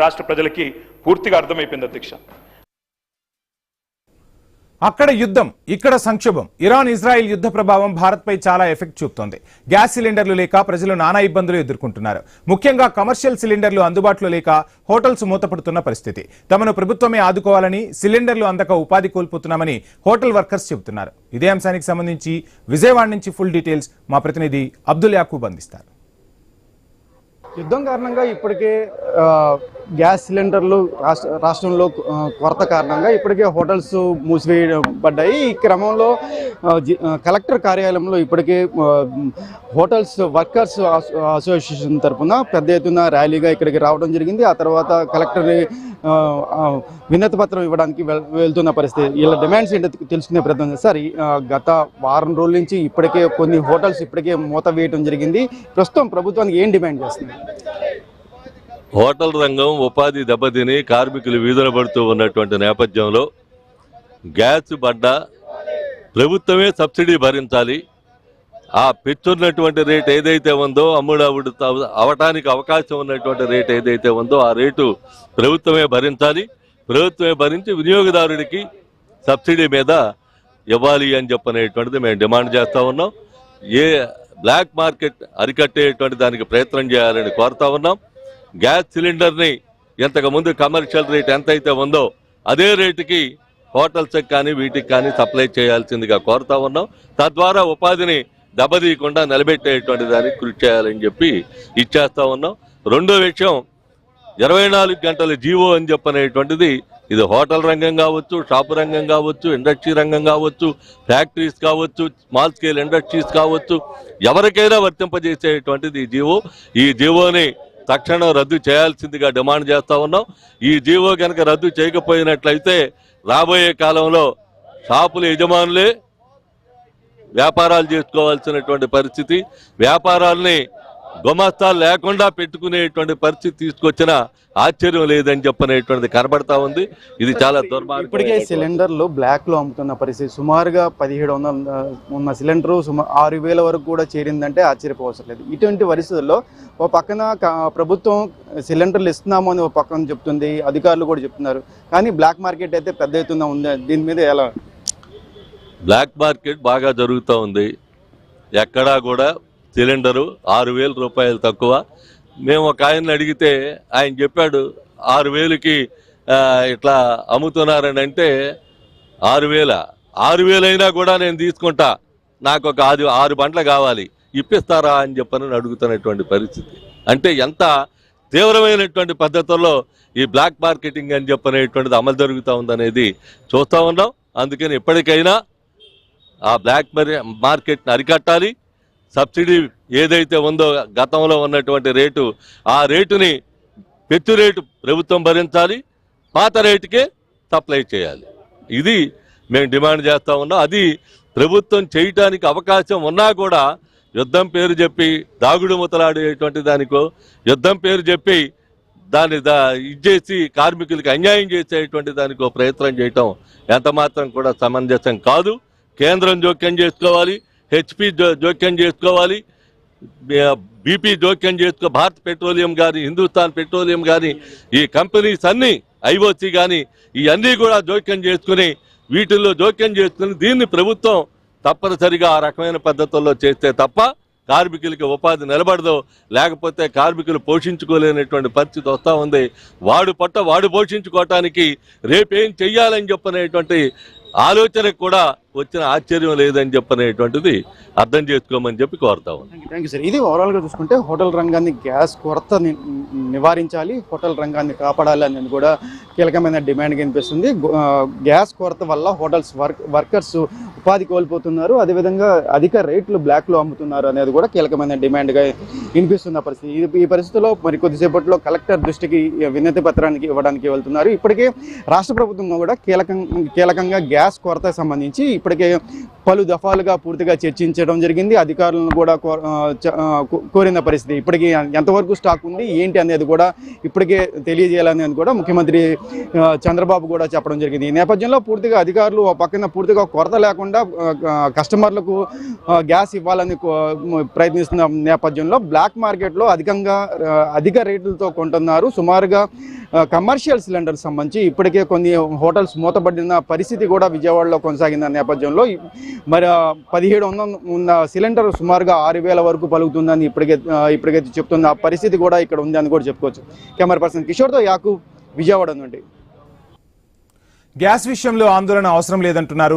రాష్ట్ర ప్రజలకి పూర్తిగా అర్థమైపోయింది అధ్యక్ష. అక్కడ యుద్ధం, ఇక్కడ సంక్షోభం. ఇరాన్ ఇజ్రాయెల్ యుద్ధ ప్రభావం భారత్పై చాలా ఎఫెక్ట్ చూపుతోంది. గ్యాస్ సిలిండర్లు లేక ప్రజలు నానా ఇబ్బందులు ఎదుర్కొంటున్నారు. ముఖ్యంగా కమర్షియల్ సిలిండర్లు అందుబాటులో లేక హోటల్స్ మూతపడుతున్న పరిస్థితి. తమను ప్రభుత్వమే ఆదుకోవాలని, సిలిండర్లు అందక ఉపాధి కోల్పోతున్నామని హోటల్ వర్కర్స్ చెబుతున్నారు. ఇదే అంశానికి సంబంధించి విజయవాడ నుంచి ఫుల్ డీటెయిల్స్ మా ప్రతినిధి అబ్దుల్ యాకూబ్ అందిస్తారు. యుద్ధం కారణంగా ఇప్పటికే గ్యాస్ సిలిండర్లు రాష్ట్రంలో కొరత కారణంగా ఇప్పటికే హోటల్స్ మూసివేయబడ్డాయి. ఈ క్రమంలో కలెక్టర్ కార్యాలయంలో ఇప్పటికే హోటల్స్ వర్కర్స్ అసోసియేషన్ తరఫున పెద్ద ఎత్తున ర్యాలీగా ఇక్కడికి రావడం జరిగింది. ఆ తర్వాత కలెక్టర్ వినతి పత్రం ఇవ్వడానికి వెళ్తున్న పరిస్థితి. ఇలా డిమాండ్స్ ఏంటో తెలుసుకునే ప్రయత్నం చేస్తారు. గత వారం రోజుల నుంచి ఇప్పటికే కొన్ని హోటల్స్ ఇప్పటికే మూత వేయడం జరిగింది. ప్రస్తుతం ప్రభుత్వానికి ఏం డిమాండ్ చేస్తుంది? హోటల్ రంగం ఉపాధి దెబ్బతిని కార్మికులు వీధున పడుతూ ఉన్నటువంటి నేపథ్యంలో గ్యాస్ బండ ప్రభుత్వమే సబ్సిడీ భరించాలి. ఆ పెంచున్నటువంటి రేట్ ఏదైతే ఉందో, అమ్ముడు అవటానికి అవకాశం ఉన్నటువంటి రేట్ ఏదైతే ఉందో ఆ రేటు ప్రభుత్వమే భరించాలి. ప్రభుత్వమే భరించి వినియోగదారుడికి సబ్సిడీ మీద ఇవ్వాలి అని చెప్పనేటువంటిది మేము డిమాండ్ చేస్తూ ఉన్నాం. బ్లాక్ మార్కెట్ అరికట్టేటువంటి దానికి ప్రయత్నం చేయాలని కోరుతా ఉన్నాం. గ్యాస్ సిలిండర్ని ఇంతకుముందు కమర్షియల్ రేట్ ఎంతైతే ఉందో అదే రేటుకి హోటల్స్కి కానీ వీటికి కానీ సప్లై చేయాల్సిందిగా కోరుతా ఉన్నాం. తద్వారా ఉపాధిని దెబ్బతీయకుండా నిలబెట్టేటువంటి దానికి కృషి చేయాలని చెప్పి ఇచ్చేస్తా ఉన్నాం. రెండో విషయం, 24 గంటల జీవో అని చెప్పనేటువంటిది ఇది హోటల్ రంగం కావచ్చు, షాపు రంగం కావచ్చు, ఇండస్ట్రీ రంగం కావచ్చు, ఫ్యాక్టరీస్ కావచ్చు, స్మాల్ స్కేల్ ఇండస్ట్రీస్ కావచ్చు, ఎవరికైనా వర్తింపజేసేటువంటిది ఈ జీవో. ఈ జీవోని తక్షణం రద్దు చేయాల్సిందిగా డిమాండ్ చేస్తా ఉన్నాం. ఈ జీవో కనుక రద్దు చేయకపోయినట్లయితే రాబోయే కాలంలో షాపుల యజమానులే వ్యాపారాలు చేసుకోవాల్సినటువంటి పరిస్థితి, వ్యాపారాలని గుమస్తాలు లేకుండా పెట్టుకునేటువంటి పరిస్థితి తీసుకొచ్చిన ఆశ్చర్యం లేదని చెప్పనేటువంటిది కనబడతా ఉంది. ఇది చాలా దుర్మార్గం. ఇప్పటికే సిలిండర్లు బ్లాక్ లో అమ్ముతున్న పరిస్థితి. సుమారుగా 1700 ఉన్న సిలిండర్ 6000 వరకు కూడా చేరిందంటే ఆశ్చర్యపోవసరం లేదు. ఇటువంటి పరిస్థితుల్లో ఓ పక్కన ప్రభుత్వం సిలిండర్లు ఇస్తున్నాము అని ఓ పక్కన చెప్తుంది, అధికారులు కూడా చెప్తున్నారు. కానీ బ్లాక్ మార్కెట్ అయితే పెద్ద ఎత్తున ఉంది. దీని మీద ఎలా? బ్లాక్ మార్కెట్ బాగా జరుగుతూ ఉంది. ఎక్కడా కూడా సిలిండరు 6000 రూపాయలు తక్కువ. మేము ఒక ఆయన్ని అడిగితే ఆయన చెప్పాడు 6000కి ఇట్లా అమ్ముతున్నారని. అంటే 6000 అయినా కూడా నేను తీసుకుంటా, నాకు ఒక 6 బండ్లు కావాలి, ఇప్పిస్తారా అని చెప్పని అడుగుతున్నటువంటి పరిస్థితి. అంటే ఎంత తీవ్రమైనటువంటి పద్ధతుల్లో ఈ బ్లాక్ మార్కెటింగ్ అని చెప్పనేటువంటిది అమలు జరుగుతూ ఉందనేది చూస్తూ ఉన్నాం. అందుకని ఎప్పటికైనా ఆ బ్లాక్ మార్కెట్ని అరికట్టాలి. సబ్సిడీ ఏదైతే ఉందో గతంలో ఉన్నటువంటి రేటు, ఆ రేటుని పెచ్చు రేటు ప్రభుత్వం భరించాలి, పాత రేటుకే సప్లై చేయాలి. ఇది మేము డిమాండ్ చేస్తూ ఉన్నాం. అది ప్రభుత్వం చేయటానికి అవకాశం ఉన్నా కూడా యుద్ధం పేరు చెప్పి దాగుడు ముతలాడేటువంటి దానికో, యుద్ధం పేరు చెప్పి దాన్ని ఇచ్చేసి కార్మికులకి అన్యాయం చేసేటువంటి దానికో ప్రయత్నం చేయటం ఎంత మాత్రం కూడా సమంజసం కాదు. కేంద్రం జోక్యం చేసుకోవాలి, హెచ్పి జోక్యం చేసుకోవాలి, బీపీ జోక్యం భారత్ పెట్రోలియం కానీ, హిందుస్థాన్ పెట్రోలియం కానీ, ఈ కంపెనీస్ అన్నీ, ఐఓసి కానీ, ఇవన్నీ కూడా జోక్యం చేసుకుని వీటిల్లో జోక్యం చేసుకుని దీన్ని ప్రభుత్వం తప్పనిసరిగా ఆ రకమైన పద్ధతుల్లో చేస్తే తప్ప కార్మికులకి ఉపాధి నిలబడదు. లేకపోతే కార్మికులు పోషించుకోలేనటువంటి పరిస్థితి వస్తూ ఉంది. వాడు పోషించుకోవటానికి రేపేం చెయ్యాలని చెప్పనేటువంటి ఆలోచనకు కూడా వచ్చిన ఆశ్చర్యం లేదని చెప్పనేటువంటిది అర్థం చేసుకోమని చెప్పి కోరుతా ఉన్నాం. Thank you sir. ఇది ఓవరాల్గా చూసుకుంటే హోటల్ రంగాన్ని గ్యాస్ కొరత నివారించాలి, హోటల్ రంగాన్ని కాపాడాలి అనేది కూడా కీలకమైన డిమాండ్ కనిపిస్తుంది. గ్యాస్ కొరత వల్ల హోటల్స్ వర్కర్స్ ఉపాధి కోల్పోతున్నారు, అదేవిధంగా అధిక రేట్లు బ్లాక్లో అమ్ముతున్నారు అనేది కూడా కీలకమైన డిమాండ్గా వినిపిస్తున్న పరిస్థితి. ఈ పరిస్థితిలో మరి కొద్దిసేపట్లో కలెక్టర్ దృష్టికి వినతి పత్రానికి ఇవ్వడానికి వెళ్తున్నారు. ఇప్పటికే రాష్ట్ర ప్రభుత్వం కూడా కీలకంగా గ్యాస్ కొరతకు సంబంధించి ఇప్పటికే పలు దఫాలుగా పూర్తిగా చర్చించడం జరిగింది. అధికారులను కూడా కోరిన పరిస్థితి. ఇప్పటికీ ఎంతవరకు స్టాక్ ఉంది ఏంటి అనేది కూడా ఇప్పటికే తెలియజేయాలనేది కూడా ముఖ్యమంత్రి చంద్రబాబు కూడా చెప్పడం జరిగింది. ఈ నేపథ్యంలో పూర్తిగా అధికారులు పక్కన పూర్తిగా కొరత లేకుండా కాకుండా కస్టమర్లకు గ్యాస్ ఇవ్వాలని ప్రయత్నిస్తున్న నేపథ్యంలో బ్లాక్ మార్కెట్లో అధిక రేట్లతో కొంటున్నారు. సుమారుగా కమర్షియల్ సిలిండర్ సంబంధించి ఇప్పటికే కొన్ని హోటల్స్ మూతపడిన పరిస్థితి కూడా విజయవాడలో కొనసాగిన నేపథ్యంలో మరి 1700 ఉన్న సిలిండర్ సుమారుగా 6000 వరకు పలుకుతుందని ఇప్పటికే చెప్తున్న పరిస్థితి కూడా ఇక్కడ ఉంది అని కూడా చెప్పుకోవచ్చు. కెమెరా పర్సన్ కిషోర్తో యాకూబ్, విజయవాడ నుండి. గ్యాస్ విషయంలో ఆందోళన అవసరం లేదంటున్నారు